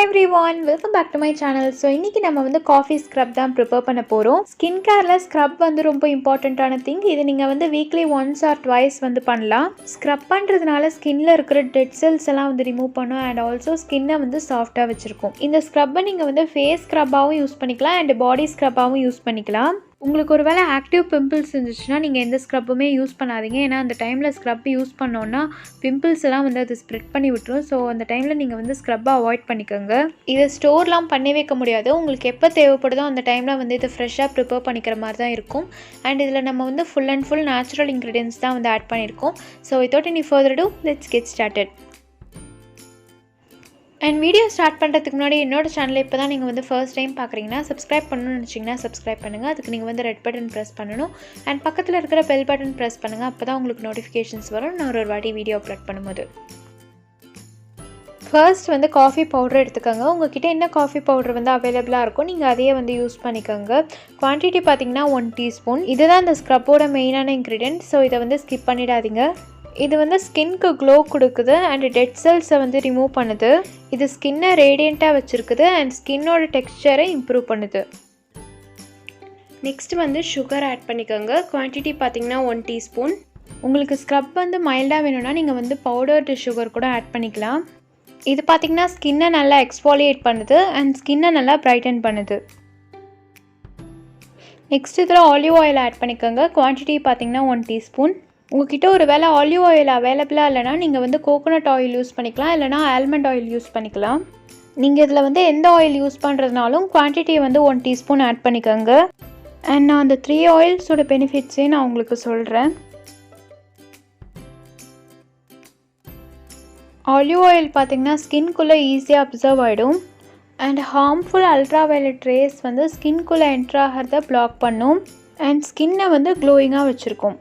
everyone, welcome back to my channel. So இன்னைக்கு நம்ம வந்து காஃபி ஸ்க்ரப் தான் ப்ரிப்பேர் பண்ண போறோம். ஸ்கின் கேர்ல ஸ்க்ரப் வந்து ரொம்ப இம்பார்ட்டன்ட்டான திங். இது நீங்க வந்து வீக்லி ஒன்ஸ் ஆர் ட்வைஸ் வந்து பண்ணலாம். ஸ்க்ரப் பண்றதுனால ஸ்கின்ல இருக்கிற டெட் செல்ஸ் எல்லாம் வந்து ரிமூவ் பண்ணும் and also ஸ்கின்னை வந்து சாஃப்ட்டா வச்சிருக்கும். இந்த ஸ்க்ரப்பை நீங்க வந்து ஃபேஸ் ஸ்க்ரப்பாவும் யூஸ் பண்ணிக்கலாம் and பாடி ஸ்க்ரப்பாவும் யூஸ் பண்ணிக்கலாம். உங்களுக்கு ஒரு வேளை ஆக்டிவ் பிம்பிள்ஸ் இருந்துச்சுன்னா நீங்கள் எந்த ஸ்க்ரப்புமே யூஸ் பண்ணாதீங்க. ஏன்னா அந்த டைமில் ஸ்க்ரப் யூஸ் பண்ணோன்னா பிம்பிள்ஸ் எல்லாம் வந்து அது ஸ்ப்ரெட் பண்ணி விட்டுரும். ஸோ அந்த டைமில் நீங்கள் வந்து ஸ்க்ரப்பை அவாய்ட் பண்ணிக்கோங்க. இதை ஸ்டோர்லாம் பண்ணி வைக்க முடியாது. உங்களுக்கு எப்போ தேவைப்படுதோ அந்த டைமில் வந்து இதை ஃப்ரெஷ்ஷாக ப்ரிப்பேர் பண்ணிக்கிற மாதிரி தான் இருக்கும். அண்ட் இதில் நம்ம வந்து full and full natural ingredients தான் வந்து ஆட் பண்ணியிருக்கோம். So without any further to let's get started. And video start பண்ணுறதுக்கு முன்னாடி என்னோட சேனலை இப்போ தான் நீங்கள் வந்து ஃபர்ஸ்ட் டைம் பார்க்குறீங்கன்னா சப்ஸ்கிரைப் பண்ணணும்னு நினச்சிங்கன்னா சப்ஸ்கிரைப் பண்ணுங்கள். அதுக்கு நீங்கள் வந்து ரெட் பட்டன் ப்ரெஸ் பண்ணணும் அண்ட் பக்கத்தில் இருக்கிற பெல் பட்டன் ப்ரெஸ் பண்ணுங்கள். அப்போ தான் உங்களுக்கு நோட்டிஃபிகேஷன்ஸ் வரும் நான் ஒரு வாட்டி வீடியோ அப்லோட் பண்ணும்போது. ஃபர்ஸ்ட் வந்து காஃபி பவுடர் எடுத்துக்கோங்க. உங்கள்கிட்ட என்ன காஃபி பவுடர் வந்து அவைலபிளாக இருக்கும் நீங்கள் அதையே வந்து யூஸ் பண்ணிக்கோங்க. குவான்டிட்டி பார்த்திங்கன்னா 1 டீஸ்பூன். இதுதான் இந்த ஸ்க்ரப்போட மெயினான இன்க்ரீடியன்ட். ஸோ இதை வந்து ஸ்கிப் பண்ணிடாதீங்க. இது வந்து ஸ்கின்க்கு க்ளோ கொடுக்குது அண்ட் டெட் செல்ஸை வந்து ரிமூவ் பண்ணுது. இது ஸ்கின்னை ரேடியண்ட்டாக வச்சுருக்குது அண்ட் ஸ்கின்னோட டெக்ஸ்சரை இம்ப்ரூவ் பண்ணுது. நெக்ஸ்ட் வந்து சுகர் ஆட் பண்ணிக்கோங்க. குவான்டிட்டி பார்த்திங்கன்னா 1 டீஸ்பூன். உங்களுக்கு ஸ்க்ரப் வந்து மைல்டாக வேணும்னா நீங்கள் வந்து பவுடர்டு சுகர் கூட ஆட் பண்ணிக்கலாம். இது பார்த்திங்கன்னா ஸ்கின்னை நல்லா எக்ஸ்ஃபாலியேட் பண்ணுது அண்ட் ஸ்கின்னை நல்லா பிரைட்டன் பண்ணுது. நெக்ஸ்ட் இதில் ஆலிவ் ஆயில் ஆட் பண்ணிக்கோங்க. குவான்டிட்டி பார்த்திங்கன்னா 1 டீஸ்பூன். உங்கள்கிட்ட ஒரு வேளை ஆலிவ் ஆயில் அவைலபிளாக இல்லைனா நீங்கள் வந்து கோகோனட் ஆயில் யூஸ் பண்ணிக்கலாம், இல்லைனா ஆல்மண்ட் ஆயில் யூஸ் பண்ணிக்கலாம். நீங்கள் இதில் வந்து எந்த ஆயில் யூஸ் பண்ணுறதுனாலும் குவான்டிட்டியை வந்து 1 டீஸ்பூன் ஆட் பண்ணிக்கோங்க. அண்ட் நான் அந்த 3 ஆயில்ஸோட பெனிஃபிட்ஸே நான் உங்களுக்கு சொல்கிறேன். ஆலிவ் ஆயில் பார்த்திங்கன்னா ஸ்கின்குள்ளே ஈஸியாக அப்சர்வ் ஆகிடும் and harmful ultra violet race வந்து ஸ்கின்குள்ளே என்ட்ரு ஆகிறத பிளாக் பண்ணும் அண்ட் ஸ்கின்னை வந்து க்ளோயிங்காக வச்சுருக்கும்.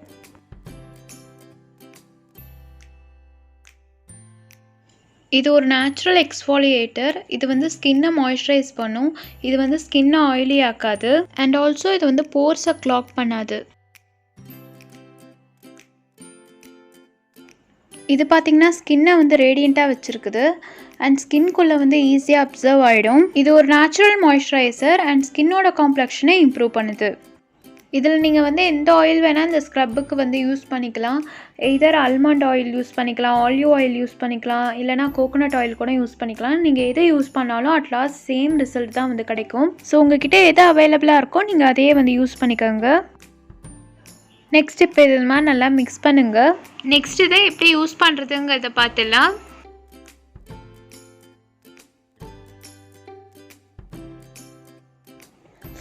இது ஒரு நேச்சுரல் எக்ஸ்ஃபாலியேட்டர். இது வந்து ஸ்கின்னை மாய்ஸ்சரைஸ் பண்ணும். இது வந்து ஸ்கின்னை ஆயிலி ஆக்காது அண்ட் ஆல்சோ இது வந்து போர்ஸை க்ளாக் பண்ணாது. இது பார்த்திங்கன்னா ஸ்கின்னை வந்து ரேடியண்ட்டாக வச்சுருக்குது அண்ட் ஸ்கின்குள்ளே வந்து ஈஸியாக அப்சர்வ் ஆகிடும். இது ஒரு நேச்சுரல் மாய்ஸ்சரைசர் அண்ட் ஸ்கின்னோட காம்ப்ளெக்ஷனை இம்ப்ரூவ் பண்ணுது. இதில் நீங்கள் வந்து எந்த ஆயில் வேணால் இந்த ஸ்க்ரப்புக்கு வந்து யூஸ் பண்ணிக்கலாம். இதர் ஆல்மண்ட் ஆயில் யூஸ் பண்ணிக்கலாம், ஆலிவ் ஆயில் யூஸ் பண்ணிக்கலாம், இல்லைனா கோகோனட் ஆயில் கூட யூஸ் பண்ணிக்கலாம். நீங்கள் எதை யூஸ் பண்ணாலும் அட் லாஸ்ட் சேம் ரிசல்ட் தான் வந்து கிடைக்கும். ஸோ உங்கள்கிட்ட எது அவைலபிளாக இருக்கோ நீங்கள் அதையே வந்து யூஸ் பண்ணிக்கோங்க. நெக்ஸ்ட் இப்போ இது மாதிரி நல்லா மிக்ஸ் பண்ணுங்கள். நெக்ஸ்ட் இதை எப்படி யூஸ் பண்ணுறதுங்கிறத பார்த்துலாம்.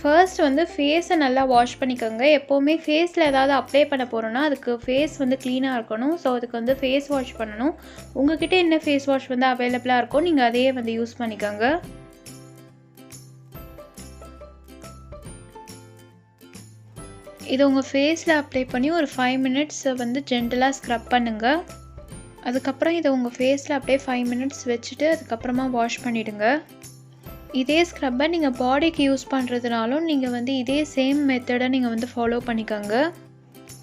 ஃபர்ஸ்ட் வந்து ஃபேஸை நல்லா வாஷ் பண்ணிக்கோங்க. எப்போவுமே ஃபேஸில் ஏதாவது அப்ளை பண்ண போகிறோன்னா அதுக்கு ஃபேஸ் வந்து க்ளீனாக இருக்கணும். ஸோ அதுக்கு வந்து ஃபேஸ் வாஷ் பண்ணணும். உங்கள்கிட்ட என்ன ஃபேஸ் வாஷ் வந்து அவைலபிளாக இருக்கோ நீங்கள் அதையே வந்து யூஸ் பண்ணிக்கோங்க. இது உங்கள் ஃபேஸில் அப்ளை பண்ணி ஒரு 5 மினிட்ஸ் வந்து ஜென்டலாக ஸ்க்ரப் பண்ணுங்கள். அதுக்கப்புறம் இதை உங்கள் ஃபேஸில் அப்படியே 5 மினிட்ஸ் வச்சுட்டு அதுக்கப்புறமா வாஷ் பண்ணிவிடுங்க. இதே ஸ்க்ரப்பை நீங்கள் பாடிக்கு யூஸ் பண்ணுறதுனாலும் நீங்கள் வந்து இதே சேம் மெத்தடை நீங்கள் வந்து ஃபாலோ பண்ணிக்கோங்க.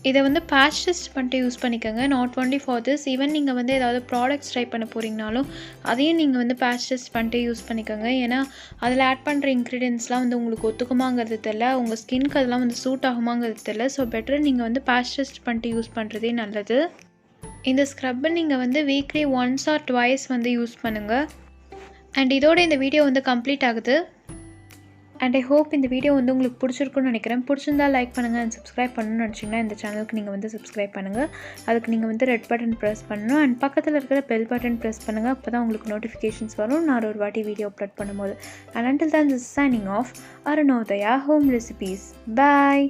இதை வந்து பேட்ச் டெஸ்ட் பண்ணிட்டு யூஸ் பண்ணிக்கோங்க. Not only for this, even நீங்கள் வந்து ஏதாவது ப்ராடக்ட்ஸ் ட்ரை பண்ண போகிறீங்கனாலும் அதையும் நீங்கள் வந்து பேட்ச் டெஸ்ட் பண்ணிட்டு யூஸ் பண்ணிக்கோங்க. ஏன்னா அதில் ஆட் பண்ணுற இன்க்ரீடியன்ஸ்லாம் வந்து உங்களுக்கு ஒத்துக்குமாங்கிறது தெரில, உங்கள் ஸ்கின்க்கு அதெல்லாம் வந்து சூட் ஆகுமாங்கிறது தெரில. ஸோ பெட்டர் நீங்கள் வந்து பேட்ச் டெஸ்ட் பண்ணிட்டு யூஸ் பண்ணுறதே நல்லது. இந்த ஸ்க்ரப்பை நீங்கள் வந்து வீக்லி ஒன்ஸ் ஆர் ட்வைஸ் வந்து யூஸ் பண்ணுங்கள். அண்ட் இதோட இந்த வீடியோ வந்து கம்ப்ளீட் ஆகுது. அண்ட் ஐ ஹோப் இந்த வீடியோ வந்து உங்களுக்கு பிடிச்சிருக்குன்னு நினைக்கிறேன். பிடிச்சிருந்தா லைக் பண்ணுங்கள் அண்ட் சப்ஸ்கிரைப் பண்ணணும்னு நினச்சிங்கன்னா இந்த சேனலுக்கு நீங்கள் வந்து சப்ஸ்கிரைப் பண்ணுங்கள். அதுக்கு நீங்கள் வந்து ரெட் பட்டன் ப்ரெஸ் பண்ணணும் அண்ட் பக்கத்தில் இருக்கிற பெல் பட்டன் ப்ரெஸ் பண்ணுங்கள். அப்போ தான் உங்களுக்கு நோட்டிஃபிகேஷன்ஸ் வரும் நான் ஒரு வாட்டி வீடியோ அப்லோட் பண்ணும்போது. And until then, this is signing off, Arunodhaya Home Recipes. Bye.